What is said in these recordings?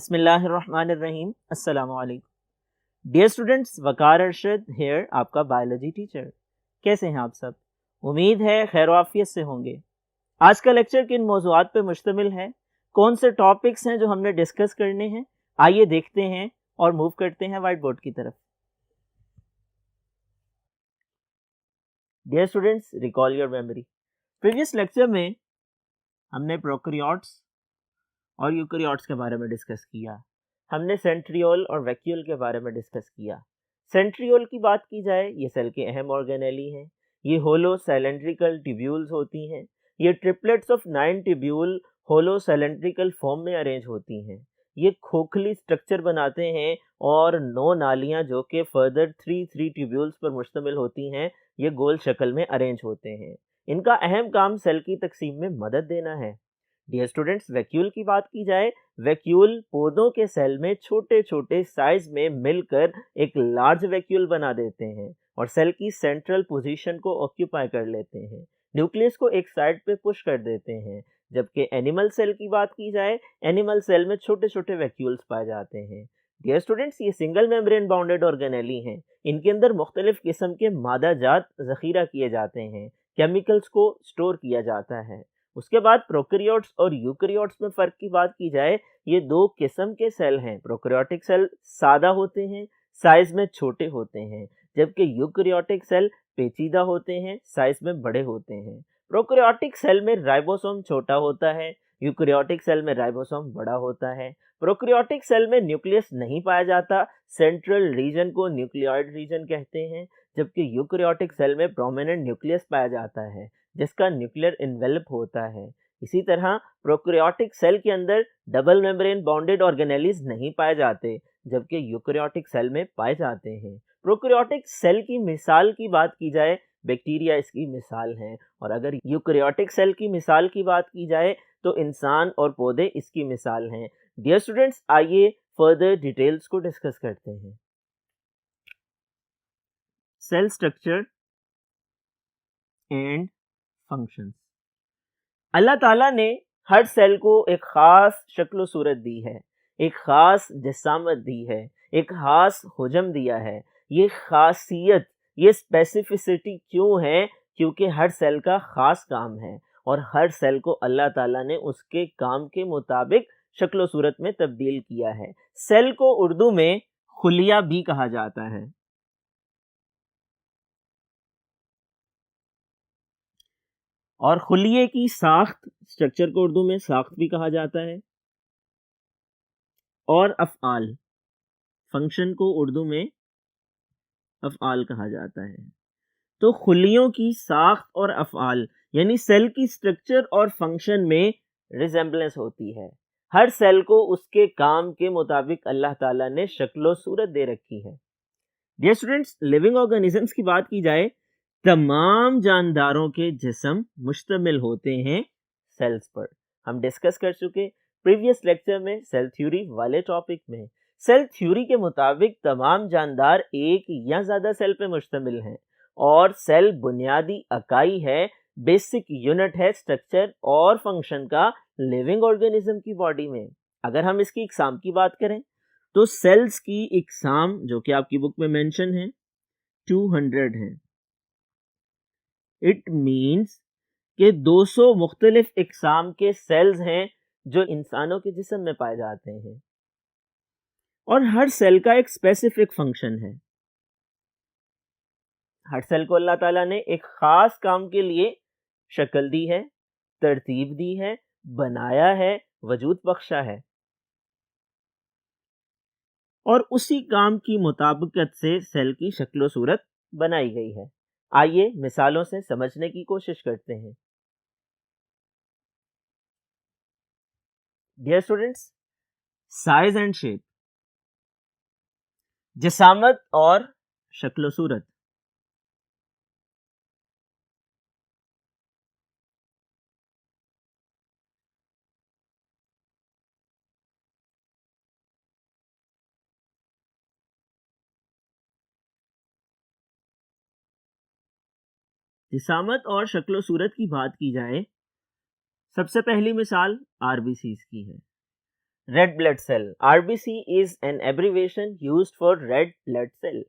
बिस्मिल्लाहिर्रहमानिर्रहीम अस्सलामु अलैकुम। डियर स्टूडेंट्स, वकार अरशद हेयर, आपका बायोलॉजी टीचर। कैसे हैं आप सब? उम्मीद है खैर आफियत से होंगे। आज का लेक्चर किन मौज़ूआत पे मुश्तमिल है, कौन से टॉपिक्स हैं जो हमने डिस्कस करने हैं, आइए देखते हैं और मूव करते हैं व्हाइट बोर्ड की तरफ। Dear students, recall your memory. Previous lecture में हमने प्रोकैरियोट्स और यूकैरियोट्स के बारे में डिस्कस किया। हमने सेंट्रियोल और वैक्यूल के बारे में डिस्कस किया। सेंट्रियोल की बात की जाए, ये सेल के अहम ऑर्गेनेली हैं। ये होलो सिलेंड्रिकल ट्यूब्यूल्स होती हैं। ये triplets of 9 tubule hollow cylindrical form में अरेंज होती हैं। ये खोखली स्ट्रक्चर बनाते हैं और 9 नालियां जो कि फर्दर 3 ट्यूब्यूल्स पर मुश्तमिल होती हैं, ये गोल शक्ल में अरेंज होते हैं। इनका अहम काम सेल की तकसीम में मदद देना है। डियर स्टूडेंट्स, वैक्यूल की बात की जाए, वैक्यूल पौधों के सेल में छोटे छोटे साइज में मिलकर एक लार्ज वैक्यूल बना देते हैं और सेल की सेंट्रल पोजीशन को ऑक्यूपाई कर लेते हैं। न्यूक्लियस को एक साइड पे पुश कर देते हैं। जबकि एनिमल सेल की बात की जाए, एनिमल सेल में छोटे छोटे वैक्यूल्स पाए जाते हैं। डियर स्टूडेंट्स, ये सिंगल मेम्ब्रेन बाउंडेड ऑर्गेनेली हैं। इनके अंदर मुख्तलिफ किस्म के मादा जात जखीरा किए जाते हैं, केमिकल्स को स्टोर किया जाता है। उसके बाद प्रोकैरियोट्स और यूकैरियोट्स में फ़र्क की बात की जाए, ये 2 किस्म के सेल हैं। प्रोकैरियोटिक सेल सादा होते हैं, साइज में छोटे होते हैं, जबकि यूकैरियोटिक सेल पेचीदा होते हैं, साइज में बड़े होते हैं। प्रोकैरियोटिक सेल में राइबोसोम छोटा होता है, यूकैरियोटिक सेल में राइबोसोम बड़ा होता है। प्रोकैरियोटिक सेल में न्यूक्लियस नहीं पाया जाता, सेंट्रल रीजन को न्यूक्लियोइड रीजन कहते हैं, जबकि यूकैरियोटिक सेल में प्रोमिनेंट न्यूक्लियस पाया जाता है जिसका न्यूक्लियर इन्वेलप होता है। इसी तरह प्रोकैरियोटिक सेल के अंदर डबल मेम्ब्रेन बाउंडेड ऑर्गेनेलीज नहीं पाए जाते, जबकि यूकैरियोटिक सेल में पाए जाते हैं। प्रोकैरियोटिक सेल की मिसाल की बात की जाए, बैक्टीरिया इसकी मिसाल हैं, और अगर यूकैरियोटिक सेल की मिसाल की बात की जाए तो इंसान और पौधे इसकी मिसाल हैं। डियर स्टूडेंट्स, आइए फर्दर डिटेल्स को डिस्कस करते हैं। Cell structure and functions. Allah ताला ने हर सेल को एक ख़ास शक्ल सूरत दी है, एक ख़ास जिसामत दी है, एक ख़ास हुजम दिया है। ये ख़ासियत, ये स्पेसिफिसिटी क्यों है? क्योंकि हर सेल का ख़ास काम है और हर सेल को अल्लाह ताला ने उसके काम के मुताबिक शक्ल सूरत में तब्दील किया है। सेल को उर्दू में खुलिया भी कहा जाता है। और खुलिये की साख्त, स्ट्रक्चर को उर्दू में साख्त भी कहा जाता है। और अफ़आल, फंक्शन को उर्दू में अफ़आल कहा जाता है। तो खुलियों की साख्त और अफ़आल यानी सेल की स्ट्रक्चर और फंक्शन में रिजेंबलेंस होती है। हर सेल को उसके काम के मुताबिक अल्लाह ताला ने शक्ल सूरत दे रखी है। डियर स्टूडेंट्स, लिविंग ऑर्गेनिजम्स की बात की जाए, तमाम जानदारों के जिस्म मुश्तमिल होते हैं सेल्स पर। हम डिस्कस कर चुके प्रीवियस लेक्चर में सेल थ्योरी वाले टॉपिक में। सेल थ्योरी के मुताबिक तमाम जानदार एक या ज़्यादा सेल पे मुश्तमिल हैं और सेल बुनियादी इकाई है, बेसिक यूनिट है स्ट्रक्चर और फंक्शन का लिविंग ऑर्गेनिज्म की बॉडी में। अगर हम इसकी इकसाम की बात करें तो सेल्स की इकसाम जो कि आपकी बुक में मेंशन है 200 है। इट मीन्स कि 200 मुख्तलिफ इकसाम के सेल्स हैं जो इंसानों के जिस्म में पाए जाते हैं और हर सेल का एक स्पेसिफिक फंक्शन है। हर सेल को अल्लाह ताला ने एक खास काम के लिए शक्ल दी है, तरतीब दी है, बनाया है, वजूद बख्शा है और उसी काम की मुताबिकत से सेल की शक्ल सूरत बनाई गई है। आइए मिसालों से समझने की कोशिश करते हैं। Dear students, size and shape, जिसामत और शक्ल सूरत। जिसामत और शक्ल सूरत की बात की जाए, सबसे पहली मिसाल आरबीसीज की है, red blood cell, RBC is an abbreviation used for red blood cell.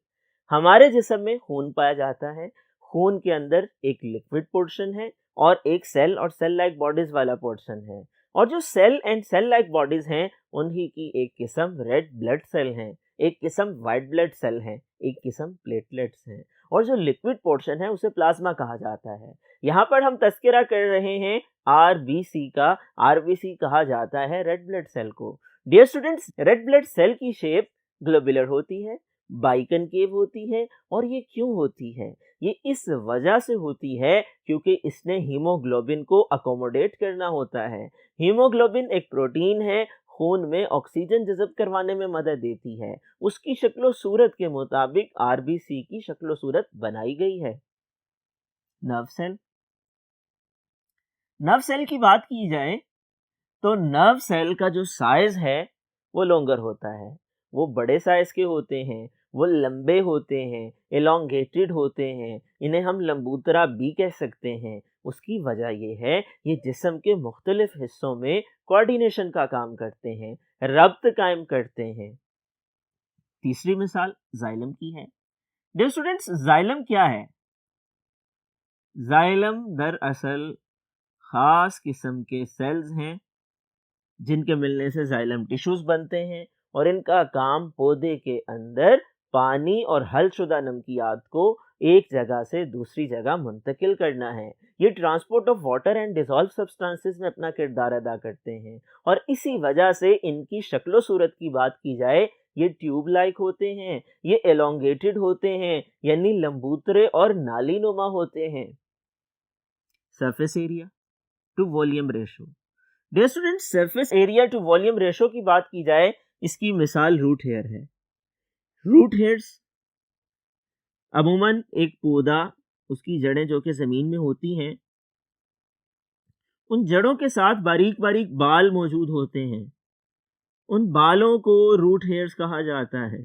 हमारे जिस्म में खून पाया जाता है। खून के अंदर एक लिक्विड पोर्शन है और एक सेल और सेल लाइक बॉडीज वाला पोर्शन है, और जो cell and cell like bodies हैं उन्हीं की एक किस्म रेड ब्लड सेल हैं, एक किस्म वाइट ब्लड सेल हैं, एक किस्म प्लेटलेट्स हैं, और जो लिक्विड पोर्शन है उसे प्लाज्मा कहा जाता है। यहाँ पर हम तस्करा कर रहे हैं आरबीसी का। आरबीसी कहा जाता है रेड ब्लड सेल को। Dear students, red blood cell की शेप ग्लोबुलर होती है, बाइकनकेव होती है, और ये क्यों होती है? ये इस वजह से होती है क्योंकि इसने हीमोग्लोबिन को अकोमोडेट करना होता है। हीमोग्लोबिन एक प्रोटीन है, खून में ऑक्सीजन जज़ब करवाने में मदद देती है। उसकी शक्लो सूरत के मुताबिक आरबीसी की शक्लो सूरत बनाई गई है। नर्व सेल, नर्व सेल की बात की जाए तो नर्व सेल का जो साइज है वो लॉन्गर होता है, वो बड़े साइज के होते हैं, वो लंबे होते हैं, एलोंगेटेड होते हैं, इन्हें हम लंबूतरा भी कह सकते हैं। उसकी वजह ये है ये जिस्म के मुख्तलिफ हिस्सों में कोऑर्डिनेशन का काम करते हैं, रब्त कायम करते हैं। तीसरी मिसाल जाइलम की है। डियर स्टूडेंट्स, जाइलम क्या है? जाइलम दरअसल खास किस्म के सेल्स हैं जिनके मिलने से जाइलम टिश्यूज बनते हैं, और इनका काम पौधे के अंदर पानी और हलशुदा नमकियात को एक जगह से दूसरी जगह मुंतकिल करना है। ये transport of water and dissolve substances में अपना किरदार अदा करते हैं, और इसी वजह से इनकी शक्लो सूरत की बात की जाए ये ट्यूब लाइक होते हैं, ये एलोंगेटेड होते हैं, यानी लंबूतरे और नाली नुमा होते हैं। Surface area to volume ratio. Dear students, surface area to volume ratio की बात की जाए, इसकी मिसाल रूट हेयर है। रूट हेयर्स अमूमन एक पौधा, उसकी जड़ें जो कि जमीन में होती हैं, उन जड़ों के साथ बारीक बारीक बाल मौजूद होते हैं। उन बालों को रूट हेयर्स कहा जाता है।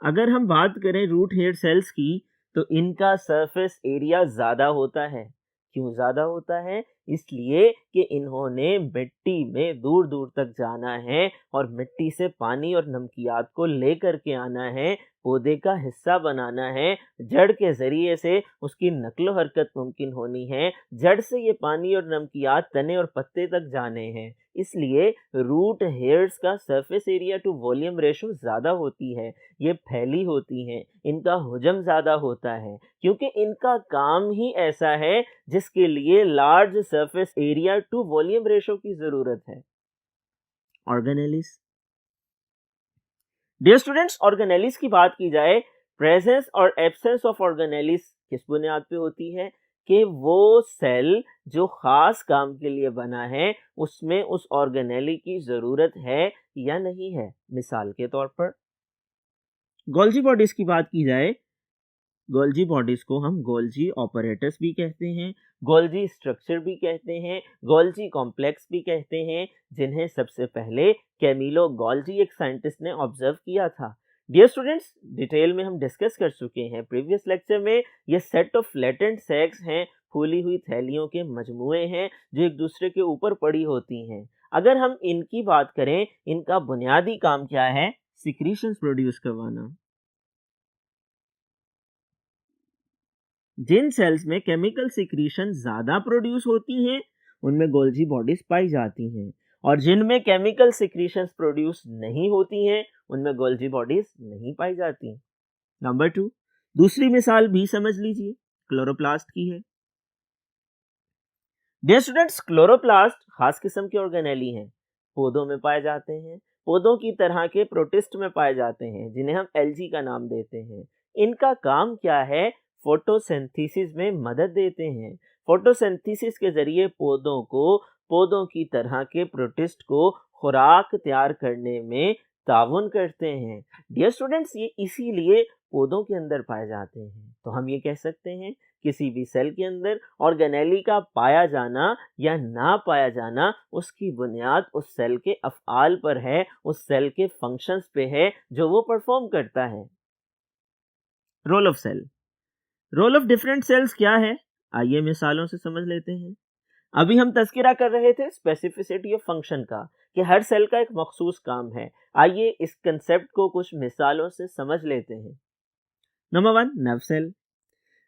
अगर हम बात करें रूट हेयर सेल्स की तो इनका सरफेस एरिया ज़्यादा होता है। क्यों ज़्यादा होता है? इसलिए कि इन्होंने मिट्टी में दूर दूर तक जाना है और मिट्टी से पानी और नमकियात को लेकर के आना है, पौधे का हिस्सा बनाना है, जड़ के ज़रिए से उसकी नक्लो हरकत मुमकिन होनी है, जड़ से ये पानी और नमकियात तने और पत्ते तक जाने हैं। इसलिए रूट हेयर्स का surface area to volume ratio ज़्यादा होती है। ये फैली होती हैं, इनका हुजम ज़्यादा होता है क्योंकि इनका काम ही ऐसा है जिसके लिए large surface area to volume ratio की ज़रूरत है। ऑर्गेनेलिस। डियर स्टूडेंट्स, ऑर्गेनेलिस की बात की जाए, प्रेजेंस और एब्सेंस ऑफ ऑर्गेनेलिस किस बुनियाद पे होती है कि वो सेल जो खास काम के लिए बना है उसमें उस ऑर्गेनेली की ज़रूरत है या नहीं है। मिसाल के तौर पर गोल्जी बॉडीज की बात की जाए, गोल्जी बॉडीज को हम गोल्जी ऑपरेटस भी कहते हैं, गोल्जी स्ट्रक्चर भी कहते हैं, गोल्जी कॉम्प्लेक्स भी कहते हैं, जिन्हें सबसे पहले कैमिलो गोल्जी एक साइंटिस्ट ने ऑब्जर्व किया था। डियर स्टूडेंट्स, डिटेल में हम डिस्कस कर चुके हैं प्रीवियस लेक्चर में। ये सेट ऑफ लेटेंट सैक्स हैं, फूली हुई थैलियों के मजमुए हैं जो एक दूसरे के ऊपर पड़ी होती हैं। अगर हम इनकी बात करें, इनका बुनियादी काम क्या है? सिक्रीशंस प्रोड्यूस करवाना। जिन सेल्स में केमिकल सिक्रीशन ज़्यादा प्रोड्यूस होती हैं उनमें गोल्जी बॉडीज पाई जाती हैं, और जिनमें केमिकल सिक्रीशंस प्रोड्यूस नहीं होती हैं उनमें गोल्जी बॉडीज नहीं पाई जाती। नंबर 2, दूसरी मिसाल भी समझ लीजिए, क्लोरोप्लास्ट की है। डियर स्टूडेंट्स, क्लोरोप्लास्ट खास किस्म के ऑर्गेनेली हैं, पौधों में पाए जाते हैं, पौधों की तरह के प्रोटिस्ट में पाए जाते हैं जिन्हें हम एल्गी का नाम देते हैं। इनका काम क्या है? फोटोसिंथेसिस में मदद देते हैं। फोटोसिंथेसिस के जरिए पौधों को, पौधों की तरह के प्रोटिस्ट को खुराक तैयार करने में ताउन करते हैं। डियर स्टूडेंट्स, ये इसीलिए पौधों के अंदर पाए जाते हैं। तो हम ये कह सकते हैं किसी भी सेल के अंदर ऑर्गेनेली का पाया जाना या ना पाया जाना उसकी बुनियाद उस सेल के अफ़आल पर है, उस सेल के फंक्शंस पे है जो वो परफॉर्म करता है। Role of cell. Role of different cells क्या है? आइए मिसालों से समझ लेते हैं। अभी हम तज़किरा कर रहे थे स्पेसिफिसिटी ऑफ फंक्शन का, कि हर सेल का एक मखसूस काम है। आइए इस कंसेप्ट को कुछ मिसालों से समझ लेते हैं। Number 1, nerve cell.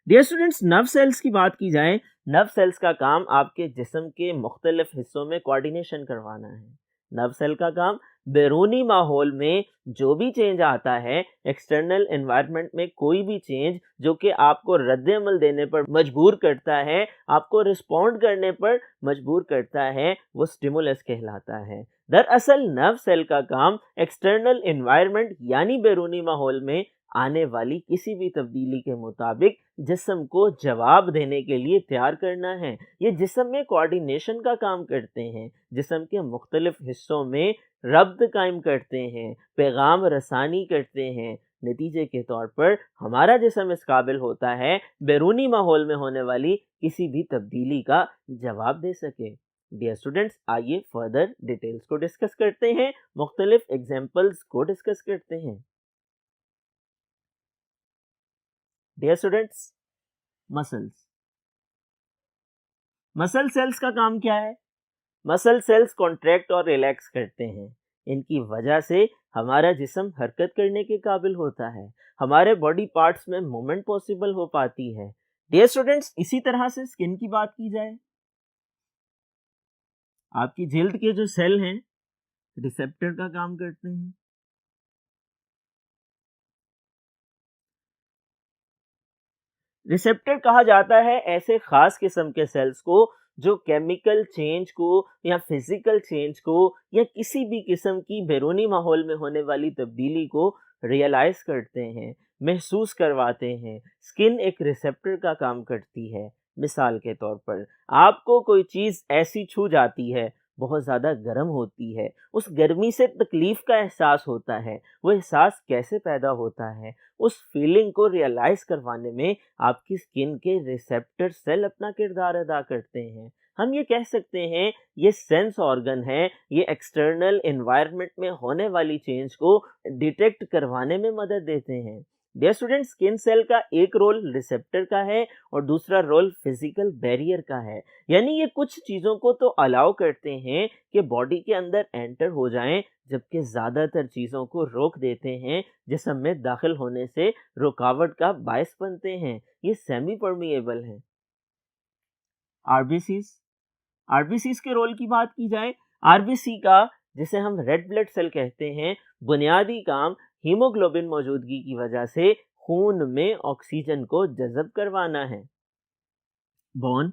Dear students, nerve cells की बात की जाए, नर्व सेल्स का काम आपके जिस्म के मुख्तलिफ हिस्सों में कोऑर्डिनेशन करवाना है। नर्व सेल का काम बैरूनी माहौल में जो भी चेंज आता है, एक्सटर्नल एनवायरनमेंट में कोई भी चेंज जो कि आपको रद्द-ए-अमल देने पर मजबूर करता है, आपको रिस्पॉन्ड करने पर मजबूर करता है, वो स्टिमुलस कहलाता है। दरअसल नर्व सेल का काम एक्सटर्नल एनवायरनमेंट यानी बैरूनी माहौल में आने वाली किसी भी तब्दीली के मुताबिक जिस्म को जवाब देने के लिए तैयार करना है। ये जिस्म में कोऑर्डिनेशन का काम करते हैं, जिस्म के मुख्तलिफ हिस्सों में रब्त कायम करते हैं, पैगाम रसानी करते हैं। नतीजे के तौर पर हमारा जिस्म इस काबिल होता है बैरूनी माहौल में होने वाली किसी भी तब्दीली का जवाब दे सके। डियर स्टूडेंट्स, आइए फर्दर डिटेल्स को डिस्कस करते हैं, मुख्तलिफ एग्जाम्पल्स को डिस्कस करते हैं। Dear students, muscles. Muscle cells का काम क्या है? मसल सेल्स कॉन्ट्रैक्ट और रिलैक्स करते हैं। इनकी वजह से हमारा जिस्म हरकत करने के काबिल होता है, हमारे बॉडी पार्ट्स में मूवमेंट पॉसिबल हो पाती है। डियर स्टूडेंट्स, इसी तरह से स्किन की बात की जाए, आपकी जिल्द के जो सेल हैं रिसेप्टर का काम करते हैं। रिसेप्टर कहा जाता है ऐसे खास किस्म के सेल्स को जो केमिकल चेंज को या फिजिकल चेंज को या किसी भी किस्म की बैरूनी माहौल में होने वाली तब्दीली को रियलाइज करते हैं, महसूस करवाते हैं। स्किन एक रिसेप्टर का काम करती है। मिसाल के तौर पर आपको कोई चीज़ ऐसी छू जाती है, बहुत ज़्यादा गर्म होती है, उस गर्मी से तकलीफ़ का एहसास होता है। वो एहसास कैसे पैदा होता है? उस फीलिंग को रियलाइज करवाने में आपकी स्किन के रिसेप्टर सेल अपना किरदार अदा करते हैं। हम ये कह सकते हैं ये सेंस ऑर्गन है, ये एक्सटर्नल एनवायरनमेंट में होने वाली चेंज को डिटेक्ट करवाने में मदद देते हैं। डियर स्टूडेंट, स्किन सेल का एक रोल रिसेप्टर का है और दूसरा रोल फिजिकल बैरियर का है। यानी ये कुछ चीज़ों को तो अलाउ करते हैं कि बॉडी के अंदर एंटर हो जाएं, जबकि ज़्यादातर चीज़ों को रोक देते हैं, जिस्म में दाखिल होने से रुकावट का बायस बनते हैं। ये सेमी परमिएबल हैं। आरबीसीज। आरबीसीज के रोल की बात की जाए, आरबीसी का, जिसे हम रेड ब्लड सेल कहते हैं, बुनियादी काम हीमोग्लोबिन मौजूदगी की वजह से खून में ऑक्सीजन को जज़ब करवाना है। बोन।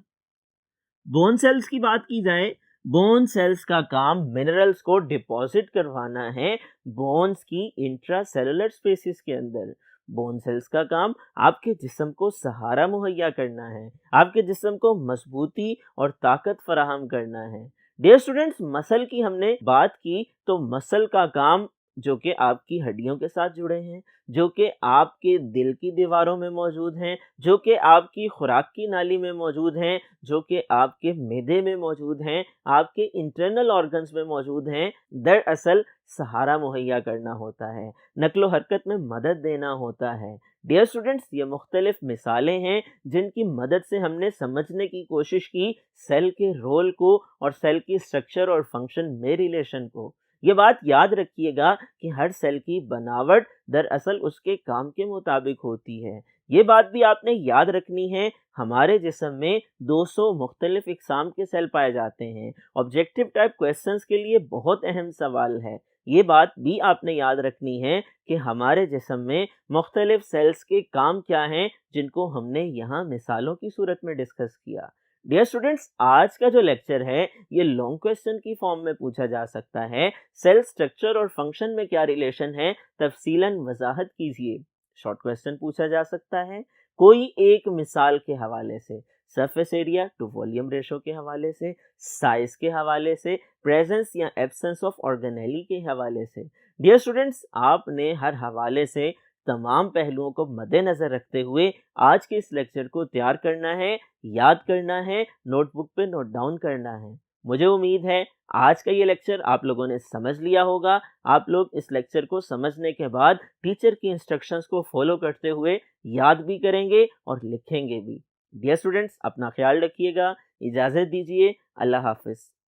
बोन सेल्स की बात की जाए, बोन सेल्स का काम मिनरल्स को डिपॉजिट करवाना है बोन्स की इंट्रासेलुलर स्पेसिस के अंदर। बोन सेल्स का काम आपके जिस्म को सहारा मुहैया करना है, आपके जिस्म को मजबूती और ताकत फराहम करना है। डियर स्टूडेंट्स, मसल की हमने बात की तो मसल का काम जो कि आपकी हड्डियों के साथ जुड़े हैं, जो कि आपके दिल की दीवारों में मौजूद हैं, जो कि आपकी खुराक की नाली में मौजूद हैं, जो कि आपके मैदे में मौजूद हैं, आपके इंटरनल ऑर्गन्स में मौजूद हैं, दरअसल सहारा मुहैया करना होता है, नक्लो हरकत में मदद देना होता है। डियर स्टूडेंट्स, ये मुख्तलिफ मिसालें हैं जिनकी मदद से हमने समझने की कोशिश की सेल के रोल को और सेल की स्ट्रक्चर और फंक्शन में रिलेशन को। ये बात याद रखिएगा कि हर सेल की बनावट दरअसल उसके काम के मुताबिक होती है। ये बात भी आपने याद रखनी है, हमारे जिस्म में 200 मुख्तलिफ इकसाम के सेल पाए जाते हैं। ऑब्जेक्टिव टाइप क्वेश्चंस के लिए बहुत अहम सवाल है। ये बात भी आपने याद रखनी है कि हमारे जिस्म में मुख्तलिफ सेल्स के काम क्या हैं, जिनको हमने यहाँ मिसालों की सूरत में डिस्कस किया। डियर स्टूडेंट्स, आज का जो लेक्चर है ये लॉन्ग क्वेश्चन की फॉर्म में पूछा जा सकता है। सेल स्ट्रक्चर और फंक्शन में क्या रिलेशन है, तफसीलन वजाहत कीजिए। शॉर्ट क्वेश्चन पूछा जा सकता है कोई एक मिसाल के हवाले से, surface area to volume ratio के हवाले से, साइज के हवाले से, प्रेजेंस या एब्सेंस ऑफ ऑर्गेनेली के हवाले से। डियर स्टूडेंट्स, आपने हर हवाले से तमाम पहलुओं को मद्देनजर रखते हुए आज के इस लेक्चर को तैयार करना है, याद करना है, नोटबुक पे नोट डाउन करना है। मुझे उम्मीद है आज का ये लेक्चर आप लोगों ने समझ लिया होगा। आप लोग इस लेक्चर को समझने के बाद टीचर की इंस्ट्रक्शंस को फॉलो करते हुए याद भी करेंगे और लिखेंगे भी। डियर स्टूडेंट्स, अपना ख्याल रखिएगा। इजाज़त दीजिए। अल्लाह हाफ़िज़।